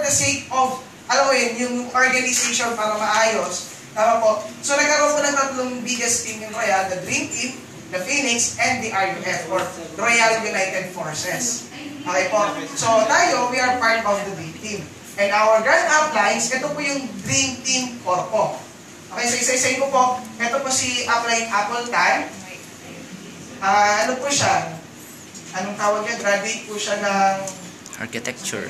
the sake of, alam mo yun, yung organization para maayos. Tama po. So nagkaroon po ng tatlong biggest team in Royal, the Dream Team, the Phoenix, and the RUF, or Royal United Forces. Okay po. So tayo, we are part of the Dream Team. And our grand uplines, ito po yung Dream Team Corpo. Okay, so isa-isayin ko po. Ito po si upline Apple Tan. Ano po siya? Anong tawag niya? Graduate po siya ng Architecture.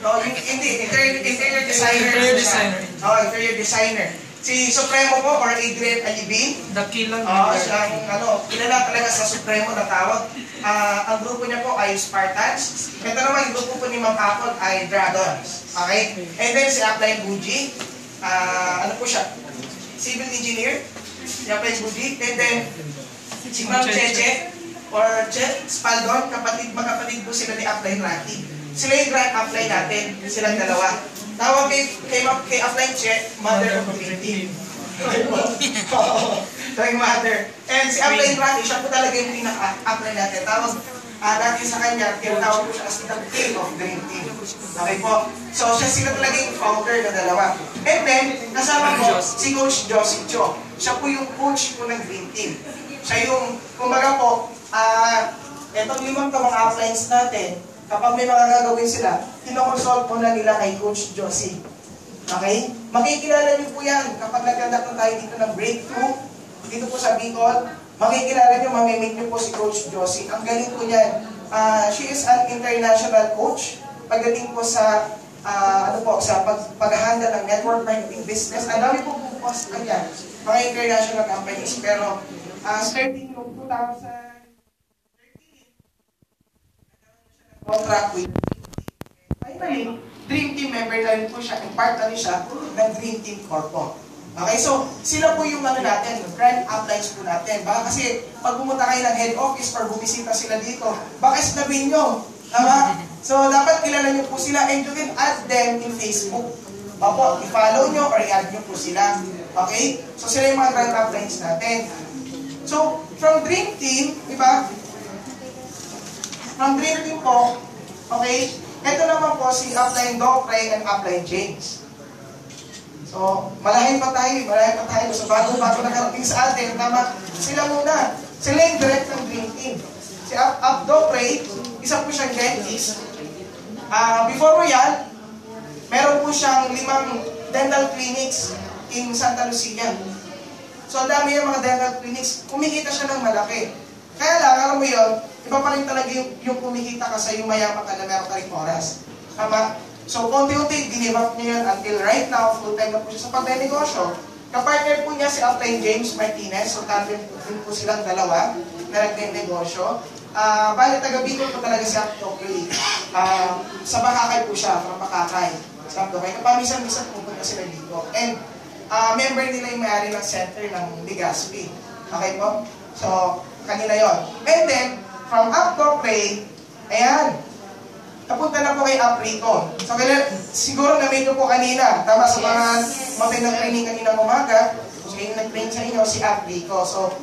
Oh, hindi. Interior designer. Oh, interior designer. Si Supremo po, or Adrian Alibin. Dakilang. Siyang, kilala talaga sa Supremo na tawag. Ang grupo niya po ay Spartans. Ito naman, yung grupo po ni Ma'am Apple ay Dragons. Okay? And then si Upline Buji. Ano po siya? Civil engineer. Si Upline Buji. And then, si Ma'am Cheche, or Che Spaldon, magkapatid po sila ni Upline Rocky. Sila yung grand upline natin, silang dalawa. Tawag kay upline Che, mother of the team. Tawag mother. And si upline Rocky, siya po talaga yung pinaka-upline natin. Tawag natin sa kanya, tinatawag po siya as the king of Dream Team. Okay po? So, sila talaga yung founder na dalawa. And then, kasama po si Coach Josie Cho. Siya po yung coach po ng Dream Team. Siya yung, kumbaga po, etong 5 mga uplines natin, kapag may mga gagawin sila, kinoconsult po na nila kay Coach Josie. Okay? Makikilala niyo po yan kapag nagkandak na tayo dito ng breakthrough, dito po sa Bicol, makikilala niyo, mamimit niyo po si Coach Josie. Ang galing po niyan. She is an international coach. Pagdating po sa sa pag-handle ng network marketing business, ang dami po focus kanya, mga international companies. Pero starting noong 2013, contract with finally, Dream Team member na rin po siya, and part na rin siya ng Dream Team Corpo. Okay, so sila po yung natin, grand uplines po natin. Baka kasi pag pumunta kayo ng head office or bumisita sila dito, baka isnabin nyo. Tama? So dapat kilala nyo po sila, and you can add them in Facebook. Opo, i-follow nyo or i-add nyo po sila. Okay? So sila yung mga grand uplines natin. So, from Dream Team, di ba? From Dream Team po, okay, ito naman po si Upline Docre and Upline James. So, malahin pa tayo. So, bago nakarating sa atin, tama, sila muna. Sila yung direct ng Dream Team. Si Docre, isa po siyang dentist. Before Royal, meron po siyang 5 dental clinics in Santa Lucia. So, ang dami yung mga dental clinics, kumikita siya ng malaki. Kaya lang, alam mo yun, iba pa rin talaga yung kumikita ka sa yung mayaman ka na meron ka rin oras. Tama? So, konti-unti, give up niya yun until right now, full-time na po siya sa pagdinegosyo. Kapartner po niya si Upline James Martinez, so tandem po silang dalawa na nagdinegosyo. Bali, taga-Bicol po talaga si Upline. Sa Bakakay po siya, from Bakakay. Sa Upline. Kapamisan-misan pupunta sila dito. And, member nila yung may-ari ng center ng Legazpi. Okay po? So, kanila yon. And then, from Updocre, ayan, napunta na po kay Uprico. So, siguro na-make po kanina, tama sa mga nag-training kanina umaga, so yung nag-train sa inyo, si Uprico. So,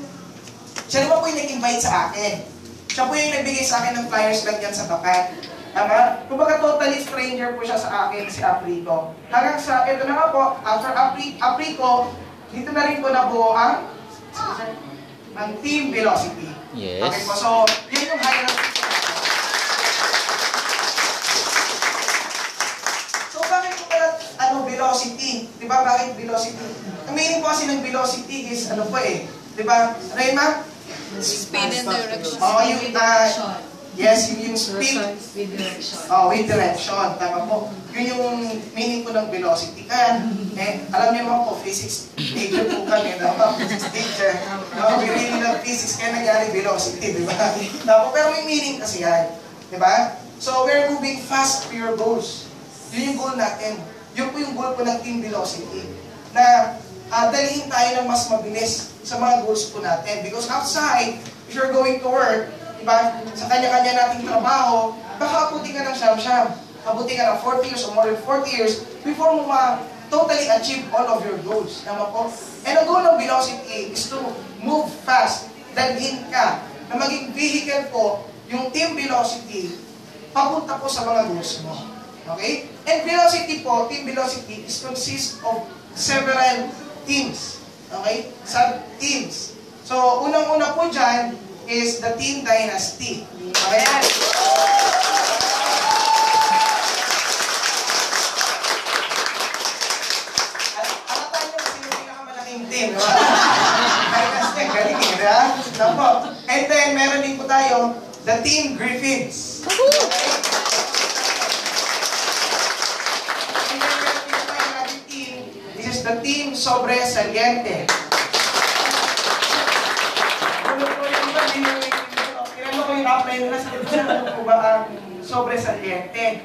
siya naman po yung nag-invite sa akin. Siya po yung nagbigay sa akin ng flyers lang yan sa tapat. Tama? Kumbaga totally stranger po siya sa akin, si Uprico. Hanggang sa, ito na nga po, after Uprico, dito na rin po nabuo ang Team Velocity. Yes. Okay po, so, yun yung hierarchy. So, bakit po pala, velocity? Diba, bakit velocity? Ang meaning po kasi ng velocity is, diba, Rayma? Speed and direction. Yung, yes, yung speed. With direction. With direction. Tama po. Yun yung meaning po ng velocity. Kaya, alam niyo naman po, physics major po kami. Physics teacher. We really love physics. Kaya nangyari velocity, di ba? Pero may meaning kasi yan. Di ba? So, we're moving fast to your goals. Yun yung goal natin. Yun po yung goal po ng Team Velocity. Na dalihin tayo ng mas mabilis sa mga goals po natin. Because outside, if you're going to work, diba, sa kanya-kanya nating trabaho, baka abutin ka ng siyam-siyam. Abutin ka ng 40 years or more than 40 years before mo totally achieve all of your goals. Tama po? And ang goal ng Velocity is to move fast. Dalhin ka na maging vehicle po yung Team Velocity papunta po sa mga goals mo. Okay? And velocity po, team velocity is consist of several teams. Okay? Sub-teams. So, unang-una po dyan is the Team Dynasty. Okay? Alatan nyo kasi yung pinakamalaking team. Dynasty, galing eh, ha? Napo. And then, meron din po tayo, the Team Griffins. Okay? This is the Team Sobresaliente. Kinano ko yung apply nila sa ano po ba ang sobresaliente.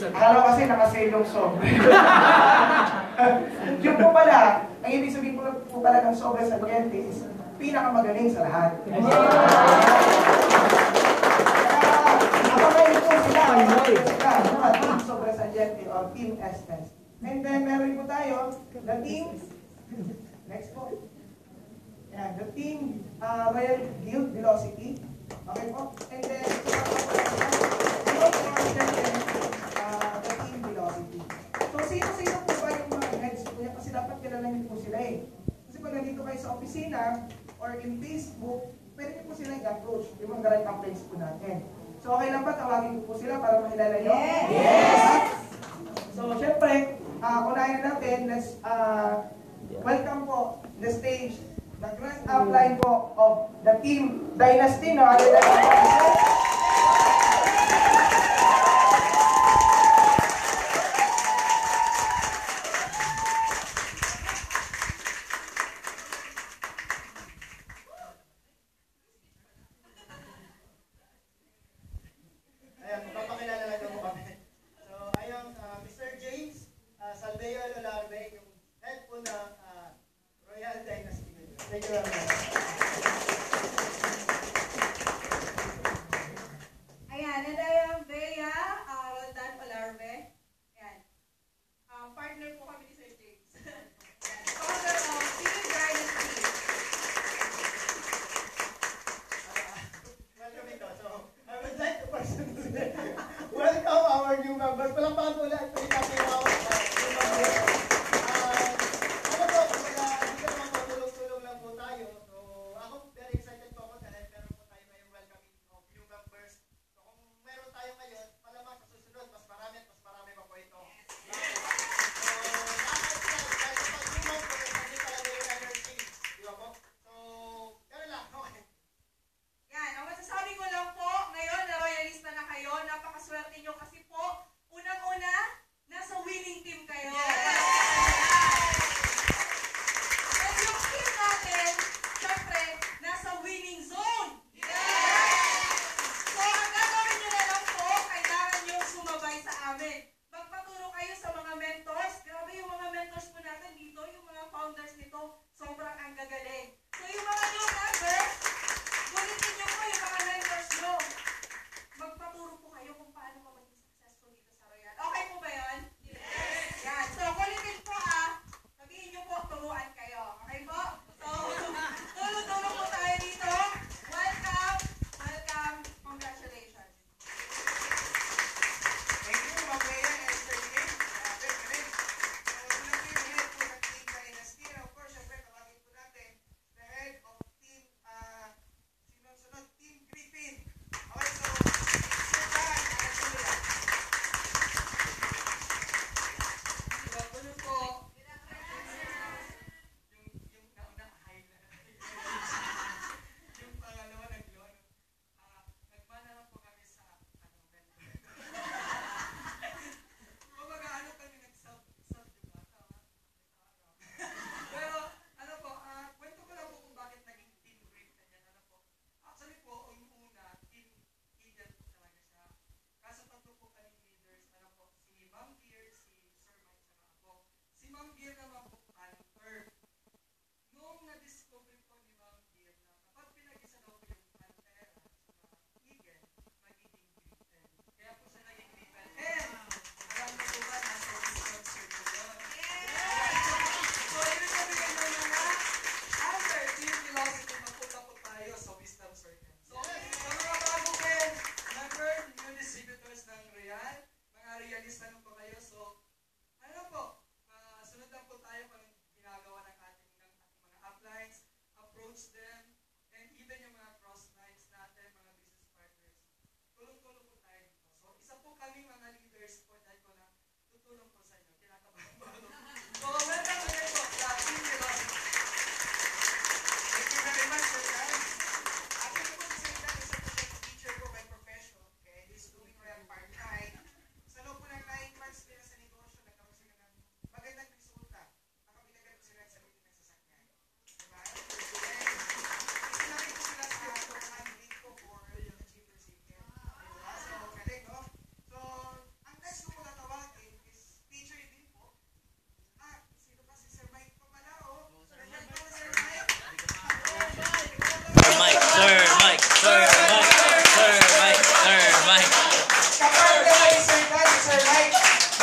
Akala ko kasi nakasilong sobre. Yung po pala, ang ibig sabihin po pala ng sobresaliente is pinakamagaling sa lahat. Abangan po sila. Team Sobresaliente o Team Estes. And then, meron po tayo, the team, next po. Yan, the team Royal Guild Velocity. Okay po. And then, the team Velocity. So, sino-sino po ba yung mga heads po yan? Kasi dapat kilalanin po sila eh. Kasi pag nandito kayo sa opisina or in Facebook, pwede po sila i-approach yung mga direct complaints po natin. So, okay lang ba? Tawagin ko po sila para makilala nyo? Yes! So, syempre, unahin natin, let's welcome po the stage, the grand upline po of the Team Dynasty, no? Ayan, magpapakilala lang ako kami. So, ayun, Mr. James Salveo Lolarbe, yung head po ng Royal Dynasty. Thank you very much. Ayan, and I am Bea Roldan Olarbe. Ayan. Partner po kami ni Sir James. Founder of Team Dynasty. Welcome ito. So, I would like to personally welcome our new members. Palakpakan po ulit. Pwede natin yung new members. Ano po, dito naman patulong-tulong lang po tayo. So,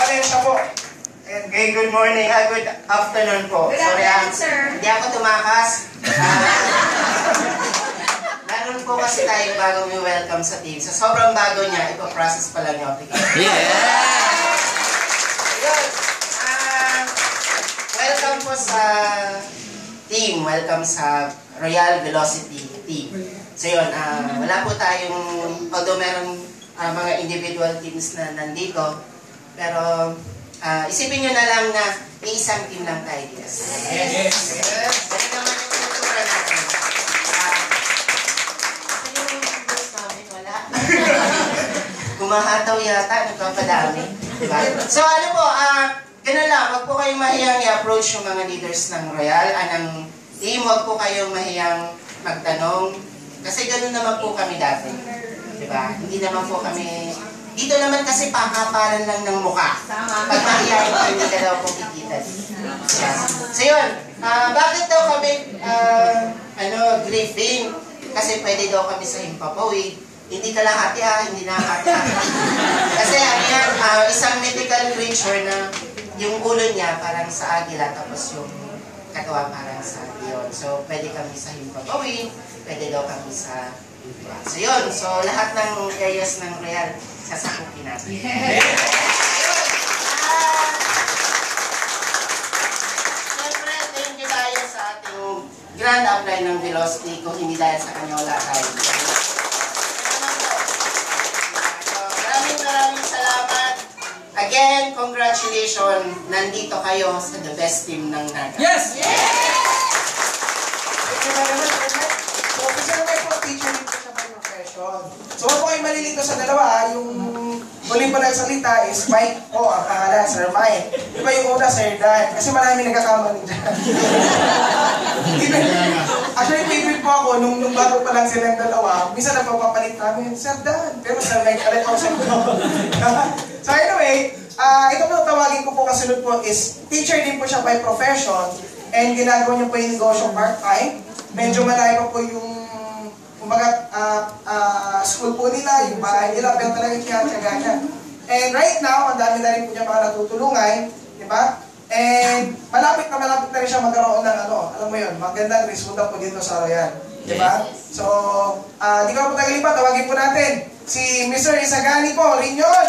Bale, siya po. Okay, good morning. Good afternoon po. Good Sorry, afternoon, sir. hindi ako tumakas. Meron po kasi tayo bagong welcome sa team. Sa sobrang bago niya, ipaprocess pa lang yung application. Yes! Yun. Welcome po sa team. Welcome sa Royal Velocity team. So yun, wala po tayong, although meron mga individual teams na nandito, pero isipin nyo na lang na may isang team lang tayo dito. Yes! Kasi naman yung kultura natin. Yung boss namin, wala. Gumahataw yata, nagpapadami. Diba? So ano po, ganun lang, wag po kayong mahiyang i-approach yung mga leaders ng Royal, ng team, wag po kayong mahiyang magtanong. Kasi ganun naman po kami dati. Diba? Hindi naman po kami, dito naman kasi pakapalan lang ng mukha. Pag mahihayin ko, hindi ka daw po kikita. Diba? So yun, bakit daw kami, grieving? Kasi pwede daw kami sa himpapawid. Hindi kalahati hindi nakakati. Kasi yan, isang mythical creature na yung ulo niya parang sa agila, tapos yung katawan parang sa leon. So, pwede kami sa himpapawid, pwede daw kami sa... So, yun. So, lahat ng areas ng Royal, sasakukin natin. Siyempre, thank you tayo sa ating grand upline ng Velocity. Kung hindi dahil sa kanya, wala tayo. Maraming salamat. Again, congratulations. Nandito kayo sa the best team ng Naga. Yes! Thank you very much. So, kasi naman po, teacher din po siya by profession. So, huwag po kayo malilito sa dalawa. Yung huling pa nagsalita is Mike po, ang pangalan, Sir Mike. Diba yung una, Sir Dan? Kasi marami nagkakamali dyan. Actually, favorite po ako, nung bago pa lang silang dalawa, minsan nagpapapalit namin, Sir Dan. Pero Sir Mike, alam ko siya po. So anyway, ito po tawagin ko po kasunod po is, teacher din po siya by profession, and ginagawa niyo po yung negosyo part-time. Medyo malayo pa po yung, kumbaga, school po nila, yung bahay nila, pero talagang kinatsaga niya. And right now, ang dami na rin po niya mga natutulungan, di ba? And malapit na rin siya magkaroon ng alam mo yun, magandang resulta po dito sa Royal. Di ba? So, di ko po tagalin pa, tawagin po natin si Mr. Isagani po, Rinyon!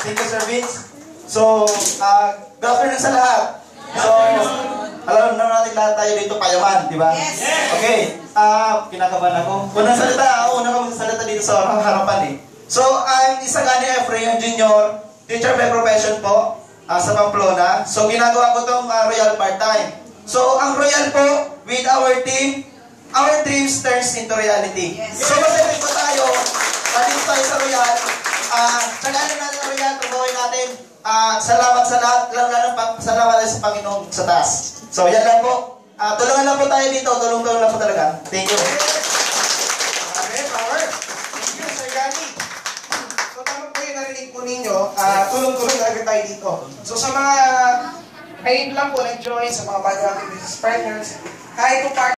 Thank you, Sir Vince. So, good afternoon sa lahat. So, alam na natin lahat tayo dito payaman, di ba? Yes! Okay, kinakabahan ako. Unang salita dito sa harapan eh. So, ang Isagani Efrain Junior, teacher by profession po, sa Pamplona. So, ginagawa ko itong Royal part-time. So, ang Royal po, with our team, our dreams turns into reality. Yes. So, masaya po tayo, dito tayo sa Royal. Salamat natin ang Royal, tubuhin natin. Salamat sa lahat, salamat tayo sa Panginoon sa taas. So, yan lang po. Tulungan lang po tayo dito, tulong-tulong lang po talaga. Thank you. Power! Thank you, Sir Gani. So, tama po yung narinig po ninyo, tulong-tulong talaga tayo dito. So, sa mga kayo lang po nag-join, sa mga bago natin business partners, kahit po